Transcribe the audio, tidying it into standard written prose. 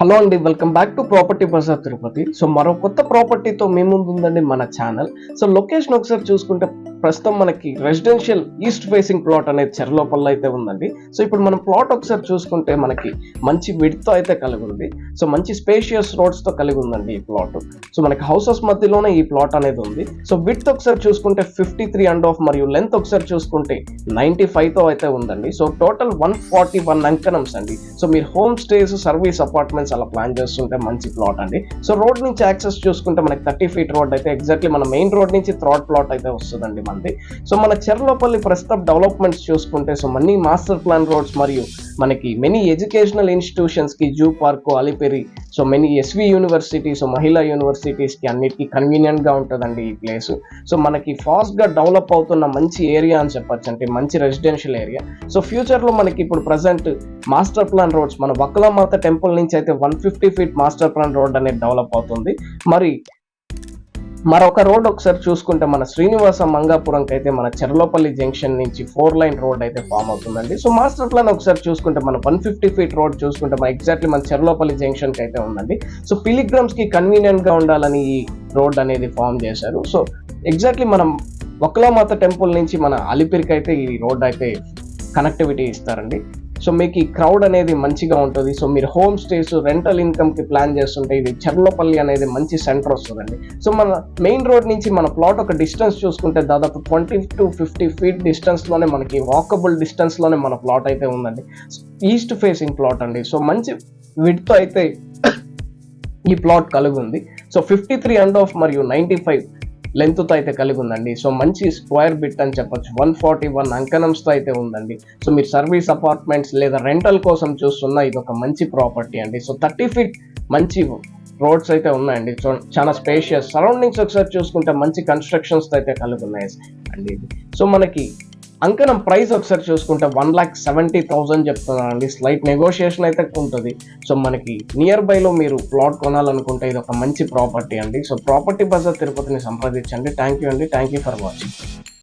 Hello అండి, welcome back to property bazaar Tirupati. So మరో కొత్త ప్రాపర్టీతో మీ ముందు ఉందండి మన ఛానల్. సో లొకేషన్ ఒకసారి చూసుకుంటే ప్రస్తుతం మనకి రెసిడెన్షియల్ ఈస్ట్ ఫేసింగ్ ప్లాట్ అనేది చెర్లోపల్లి అయితే ఉందండి. సో ఇప్పుడు మనం ప్లాట్ ఒకసారి చూసుకుంటే మనకి మంచి విడ్త్ అయితే కలిగి ఉంది. సో మంచి స్పేషియస్ రోడ్స్ తో కలిగి ఉందండి ఈ ప్లాట్. సో మనకి హౌసెస్ మధ్యలోనే ఈ ప్లాట్ అనేది ఉంది. సో విడ్త్ ఒకసారి చూసుకుంటే 53.5 మరియు లెంత్ ఒకసారి చూసుకుంటే 95 తో అయితే ఉందండి. సో టోటల్ 141 అంకణమ్స్ అండి. సో మీరు హోమ్ స్టేస్, సర్వీస్ అపార్ట్మెంట్స్ అలా ప్లాన్ చేస్తుంటే మంచి ప్లాట్ అండి. సో రోడ్ నుంచి యాక్సెస్ చూసుకుంటే మనకి 30 feet రోడ్ అయితే ఎగ్జాక్ట్లీ మన మెయిన్ రోడ్ నుంచి థర్డ్ ప్లాట్ అయితే వస్తుందండి మనది. సో మన చెర్లోపల్లి ప్రస్తుతం డెవలప్మెంట్స్ చూసుకుంటే so many master plan roads మరియు మనకి మెనీ ఎడ్యుకేషనల్ ఇన్స్టిట్యూషన్స్ కి zoo park, Alipiri, so many SV university, so Mahila universities కి అన్నిటికీ కన్వీనియంట్ గా ఉంటుందండి ఈ ప్లేస్. సో మనకి ఫాస్ట్ గా డెవలప్ అవుతున్న మంచి ఏరియా అని చెప్పొచ్చు, అంటే మంచి రెసిడెన్షియల్ ఏరియా. సో ఫ్యూచర్ లో మనకి ఇప్పుడు ప్రజెంట్ మాస్టర్ ప్లాన్ రోడ్స్ మన వక్కలమాత టెంపుల్ నుంచి అయితే 150 feet మాస్టర్ ప్లాన్ రోడ్ అనేది డెవలప్ అవుతుంది. మరి మరొక రోడ్ ఒకసారి చూసుకుంటే మన శ్రీనివాస మంగాపురంకి అయితే మన చెర్లోపల్లి జంక్షన్ నుంచి 4-lane రోడ్ అయితే ఫామ్ అవుతుందండి. సో మాస్టర్ ప్లాన్ ఒకసారి చూసుకుంటే మన 150 feet రోడ్ చూసుకుంటే మన ఎగ్జాక్ట్లీ మన చెర్లోపల్లి జంక్షన్ కి అయితే ఉందండి. సో పిలిగ్రమ్స్ కి కన్వీనియంట్ గా ఉండాలని ఈ రోడ్ అనేది ఫామ్ చేశారు. సో ఎగ్జాక్ట్లీ మనం వక్కలమాత టెంపుల్ నుంచి మన అలిపిరికి అయితే ఈ రోడ్ అయితే కనెక్టివిటీ ఇస్తారండి. సో మీకు ఈ క్రౌడ్ అనేది మంచిగా ఉంటుంది. సో మీరు హోమ్ స్టేస్, రెంటల్ ఇన్కమ్ కి ప్లాన్ చేస్తుంటే ఇది చెర్లోపల్లి అనేది మంచి సెంటర్ వస్తుందండి. సో మన మెయిన్ రోడ్ నుంచి మన ప్లాట్ ఒక డిస్టెన్స్ చూసుకుంటే దాదాపు 20 to 50 feet డిస్టెన్స్ లోనే మనకి వాకబుల్ డిస్టెన్స్ లోనే మన ప్లాట్ అయితే ఉందండి. ఈస్ట్ ఫేసింగ్ ప్లాట్ అండి. సో మంచి విడ్త్ అయితే ఈ ప్లాట్ కలిగి ఉంది. సో 53.5 మరియు 95 లెంత్ తో అయితే కలిగి ఉందండి. సో మంచి స్క్వేర్ బిట్ అని చెప్పొచ్చు. 141 అంకణమ్స్ తో అయితే ఉందండి. సో మీరు సర్వీస్ అపార్ట్మెంట్స్ లేదా రెంటల్ కోసం చూస్తున్న ఇది ఒక మంచి ప్రాపర్టీ అండి. సో 30 feet మంచి రోడ్స్ అయితే ఉన్నాయండి. సో చాలా స్పేషియస్ సరౌండింగ్స్ ఒకసారి చూసుకుంటే మంచి కన్స్ట్రక్షన్స్ తో అయితే కలిగి ఉన్నాయి అండి ఇది. సో మనకి అంకణం ప్రైస్ ఒకసారి చూసుకుంటే 1,70,000 చెప్తున్నానండి. స్లైట్ నెగోషియేషన్ అయితే ఉంటుంది. సో మనకి నియర్ బై లో మీరు ప్లాట్ కొనాలనుకుంటే ఇది ఒక మంచి ప్రాపర్టీ అండి. సో ప్రాపర్టీ బజార్ తిరుపతిని సంప్రదించండి. థ్యాంక్ యూ అండి. Thank you for watching.